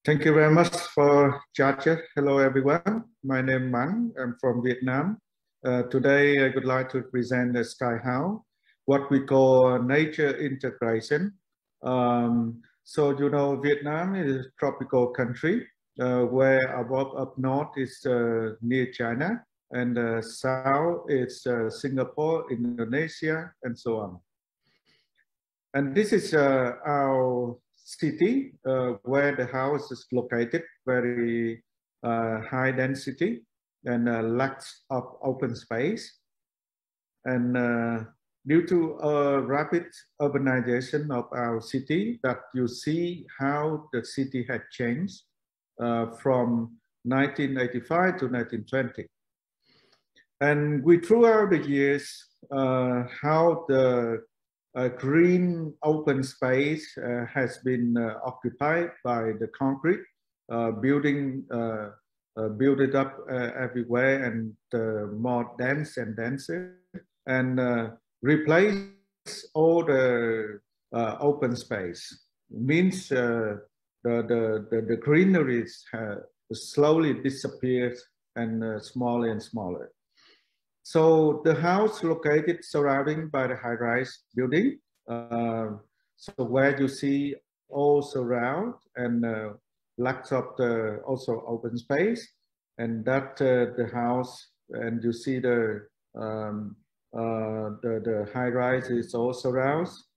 Thank you very much for chat. Hello, everyone. My name is Mang. I'm from Vietnam. Today, I would like to present the sky house, what we call nature integration. So, you know, Vietnam is a tropical country where above up north is near China, and south is Singapore, Indonesia, and so on. And this is our city where the house is located, very high density and lots of open space. And due to rapid urbanization of our city, that you see how the city had changed from 1985 to 1920. And we throughout the years how the green open space has been occupied by the concrete building, build it up everywhere and more dense and denser, and replace all the open space. Means the greeneries slowly disappears and smaller and smaller. So the house located surrounding by the high-rise building, so where you see all surround and lots of the also open space, and that the house, and you see the high-rise is all surrounds.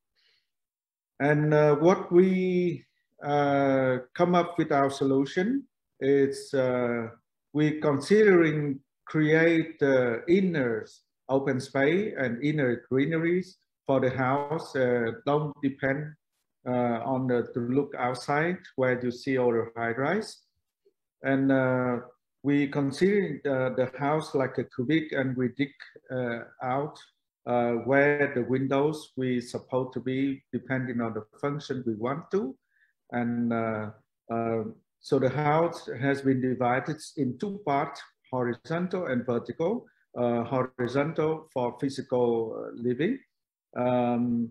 And what we come up with our solution is we considering create inner open space and inner greeneries for the house. Don't depend on to look outside where you see all the high rise. And we consider the house like a cubic, and we dig out where the windows we supposed to be depending on the function we want to. And so the house has been divided in two parts, horizontal and vertical. Horizontal for physical living, and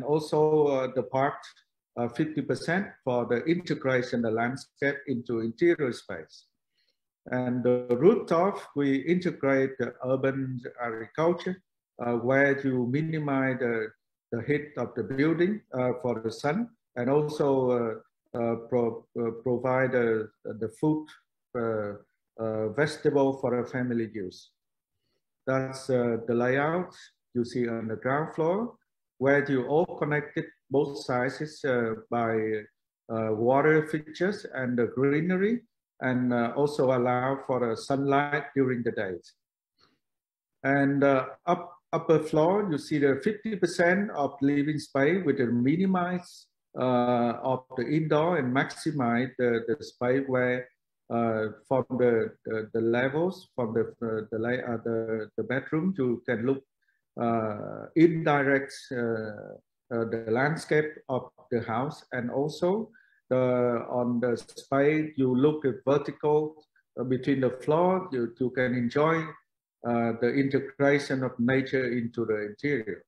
also the part 50% for the integration the landscape into interior space. And the rooftop, we integrate the urban agriculture where you minimize the heat of the building for the sun, and also provide the food vegetable for a family use. That's the layout you see on the ground floor, where you all connected both sides by water features and the greenery, and also allow for the sunlight during the days. And upper floor, you see the 50% of living space with a minimize of the indoor and maximize the space where from the levels from the bedroom, you can look indirect the landscape of the house, and also on the space you look at vertical between the floor. You can enjoy the integration of nature into the interior.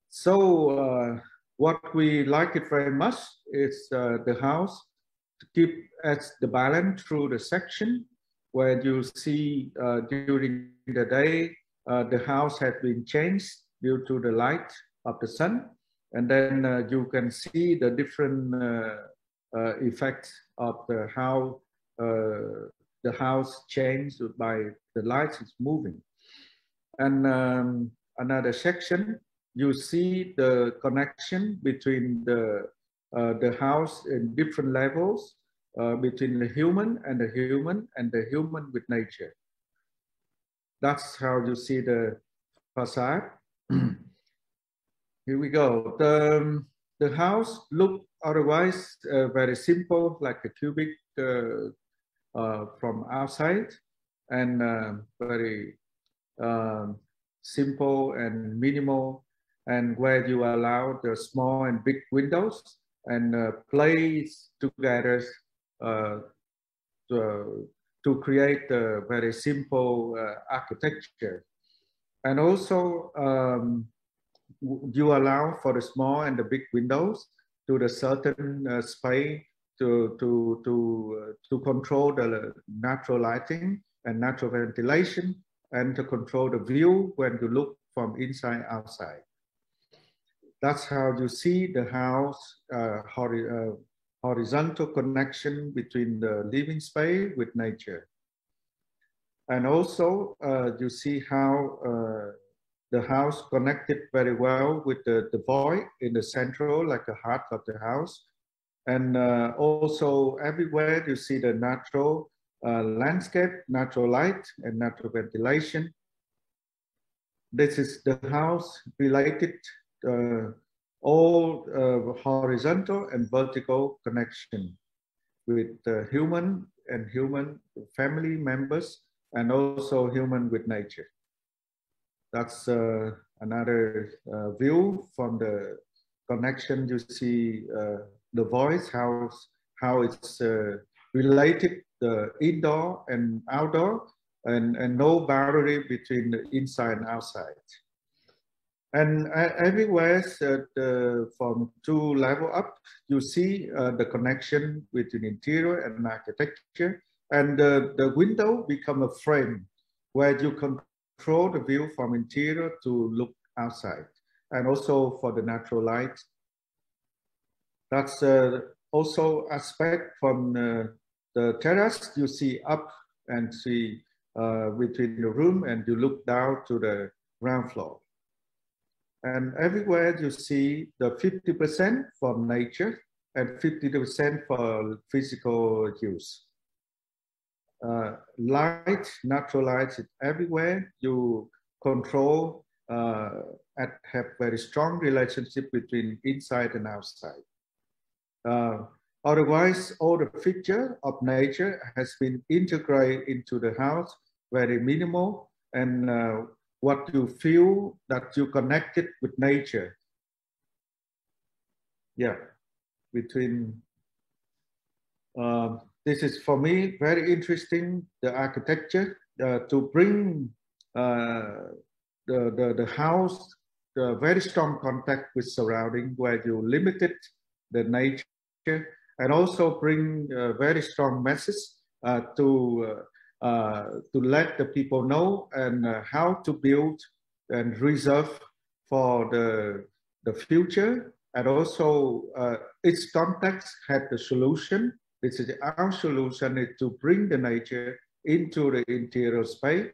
So what we like it very much is the house to keep as the balance through the section where you see during the day the house has been changed due to the light of the sun, and then you can see the different effects of how the house changed by the light is moving. And another section, you see the connection between the house in different levels, between the human and the human with nature. That's how you see the facade. Here we go. The house look otherwise very simple, like a cubic from outside, and very simple and minimal, and where you allow the small and big windows and place together to create a very simple architecture. And also you allow for the small and the big windows to the certain space to control the natural lighting and natural ventilation, and to control the view when you look from inside outside. That's how you see the house horizontal connection between the living space with nature. And also you see how the house connected very well with the void in the central, like the heart of the house. And also everywhere you see the natural landscape, natural light and natural ventilation. This is the house related all horizontal and vertical connection with human and human family members, and also human with nature. That's another view from the connection. You see the voice, how it's related, the indoor and outdoor, and no boundary between the inside and outside. And everywhere from 2 levels up, you see the connection between interior and architecture. And the window become a frame where you control the view from interior to look outside, and also for the natural light. That's also aspect from the terrace. You see up and see between the room, and you look down to the ground floor. And everywhere you see the 50% from nature and 50% for physical use. Light, natural light is everywhere. You control and have very strong relationship between inside and outside. Otherwise, all the feature of nature has been integrated into the house, very minimal, and what you feel that you connected with nature. Yeah, between this is for me very interesting, the architecture to bring the house very strong contact with surrounding, where you limited the nature, and also bring a very strong message to let the people know and how to build and reserve for the future. And also its context had the solution. This is our solution, is to bring the nature into the interior space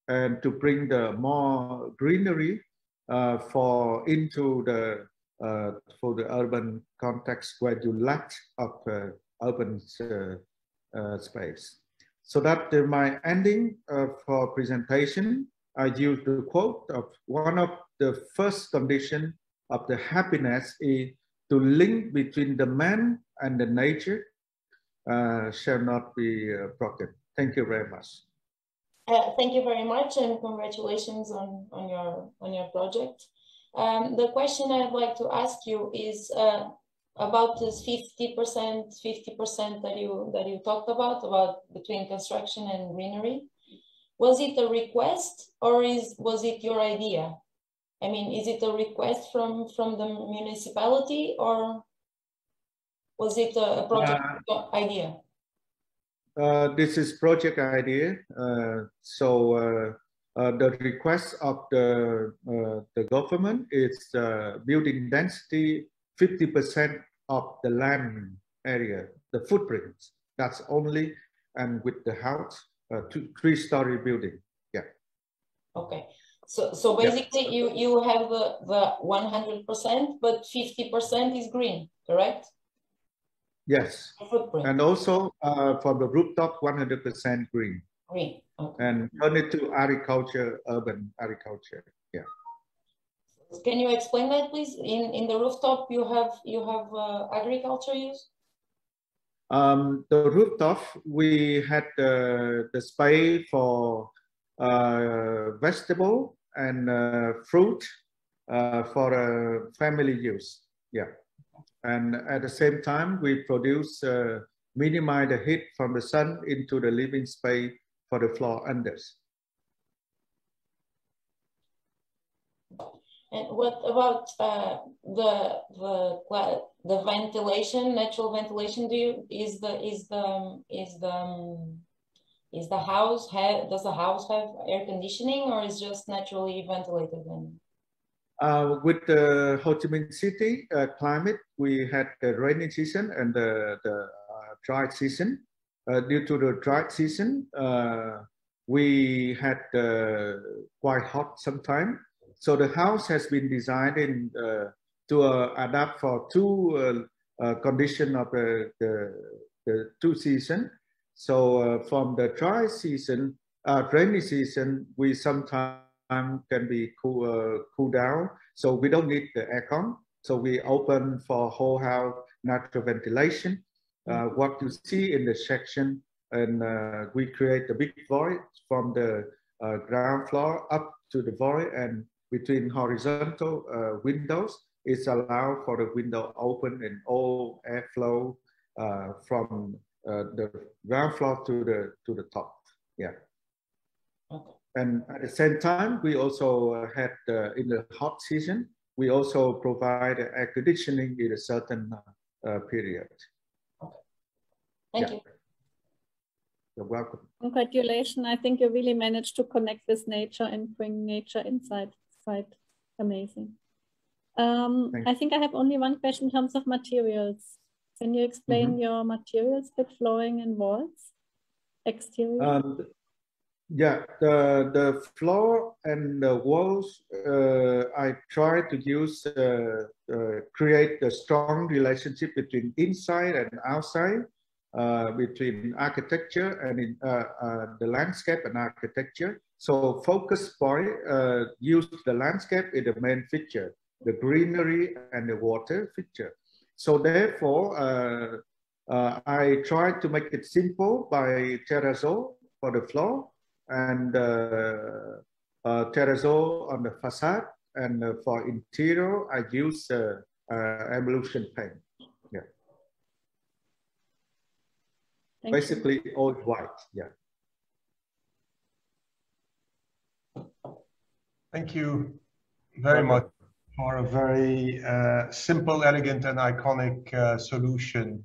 and to bring the more greenery for the urban context where you lack of urban space. So that my ending for presentation, I use the quote of one of the first condition of the happiness is to link between the man and the nature shall not be broken. Thank you very much. Thank you very much, and congratulations on your project. The question I'd like to ask you is about this 50% that you talked about between construction and greenery. Was it a request, or was it your idea? I mean, is it a request from the municipality, or was it a project idea? This is project idea. So the request of the government is building density 50% of the land area, the footprints. That's only, and with the house, 3-story building. Yeah. Okay. So basically, yeah, you have the 100%, but 50% is green, correct? Yes. And also for the rooftop, 100% green. Green. Okay. And turn it to agriculture, urban agriculture. Yeah. Can you explain that, please? In the rooftop, you have agriculture use? The rooftop, we had the space for vegetable and fruit for family use. Yeah. And at the same time, we produce, minimize the heat from the sun into the living space for the floor unders. And what about the ventilation, natural ventilation? Does the house have air conditioning, or is just naturally ventilated? With the Ho Chi Minh City climate, we had the rainy season and the dry season. Due to the dry season, we had quite hot sometimes. So the house has been designed to adapt for two conditions of the two seasons. So from the dry season, rainy season, we sometimes can be cool down. So we don't need the aircon. So we open for whole house natural ventilation. What you see in the section, and we create a big void from the ground floor up to the void, and between horizontal windows, it's allowed for the window open and all airflow from the ground floor to the top. Yeah. Okay. And at the same time, we also had in the hot season, we also provide air conditioning in a certain period. Okay. Thank you. You're welcome. Congratulations. I think you really managed to connect with nature and bring nature inside. It's quite amazing. I think I have only one question in terms of materials. Can you explain your materials with flooring and walls? Exterior? Yeah, the floor and the walls, I try to use, create a strong relationship between inside and outside, between architecture and the landscape and architecture. So focus point, use the landscape in the main feature, the greenery and the water feature. So therefore, I try to make it simple by terrazzo for the floor, and terrazzo on the facade, and for interior I use emulsion paint. Yeah, basically all white. Yeah. Thank you very much for a very simple, elegant, and iconic solution.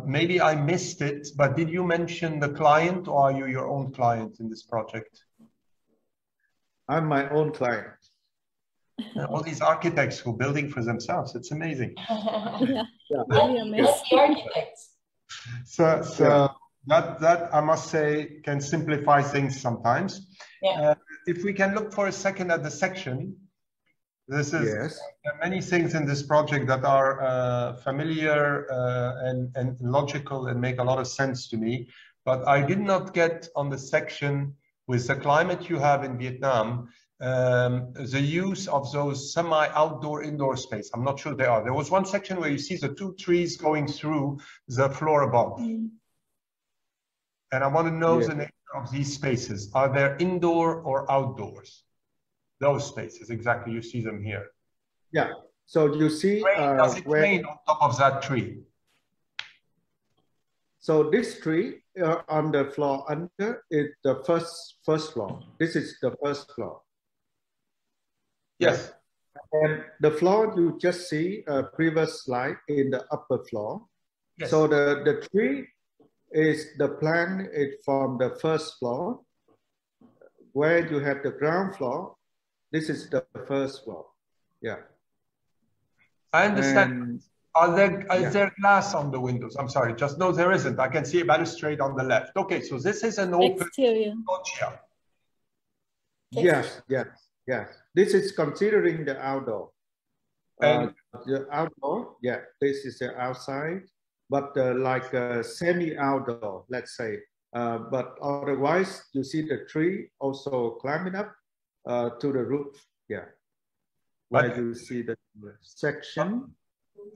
Maybe I missed it, but did you mention the client, or are you your own client in this project? I'm my own client. All these architects who are building for themselves, it's amazing. Yeah. That's the architects. So that I must say can simplify things sometimes. Yeah. If we can look for a second at the section, this is there are many things in this project that are familiar and logical and make a lot of sense to me, but I did not get on the section with the climate you have in Vietnam, the use of those semi-outdoor indoor space. I'm not sure they are. There was one section where you see the two trees going through the floor above. And I want to know the nature of these spaces. Are they indoor or outdoors? Those spaces, exactly. You see them here. Yeah. So you see does it rain on top of that tree? So this tree on the floor under is the first floor. This is the first floor. Yes. And the floor you just see previous slide in the upper floor. Yes. So the tree is the plant is from the first floor, where you have the ground floor. This is the first floor. Yeah. I understand. Is there glass on the windows? I'm sorry, just no, there isn't. I can see a balustrade on the left. Okay, so this is an open loggia. Yes. This is considering the outdoor. The outdoor, this is the outside, but like semi-outdoor, let's say. But otherwise, you see the tree also climbing up to the roof. Yeah. Where you see the section.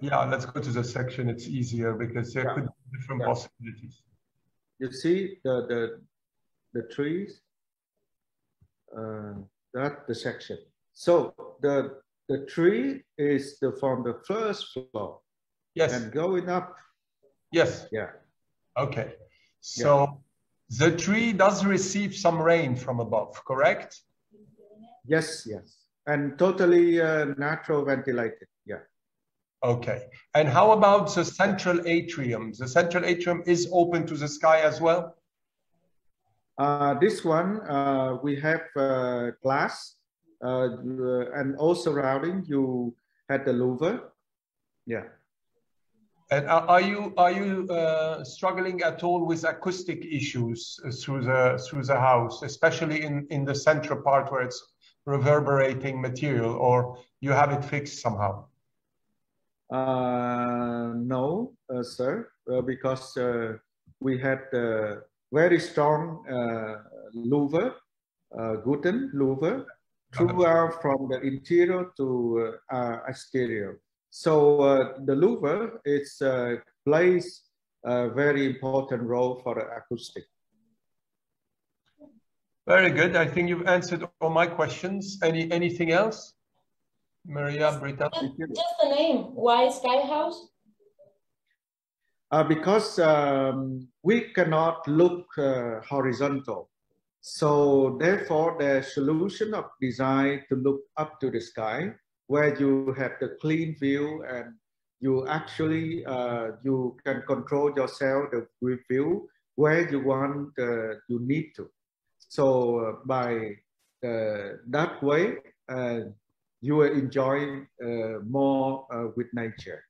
Yeah, let's go to the section. It's easier because there could be different possibilities. You see the trees. That's the section. So the tree is from the first floor. Yes. And going up. Yes. Yeah. Okay. So the tree does receive some rain from above, correct? Yes. and totally natural ventilated. Yeah. Okay. And how about the central atrium? The central atrium is open to the sky as well? This one, we have glass, and all surrounding you had the louver. Yeah. And are you struggling at all with acoustic issues through the house, especially in the central part where it's reverberating material, or you have it fixed somehow? No, sir, because we had very strong louver, wooden louver, throughout from the interior to exterior. So the louver is plays a very important role for the acoustic. Very good. I think you've answered all my questions. Anything else? Maria, Britta? Just the name. Why Sky House? Because we cannot look horizontal. So therefore, the solution of design to look up to the sky, where you have the clean view and you actually, you can control yourself the view where you want, you need to. So by that way, you will enjoy more with nature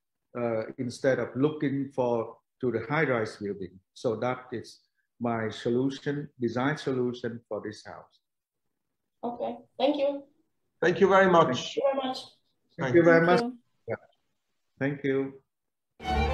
instead of looking to the high-rise building. So that is my solution, design solution for this house. Okay, thank you. Thank you very much. Thank you very much. Thank you very much. Yeah. Thank you.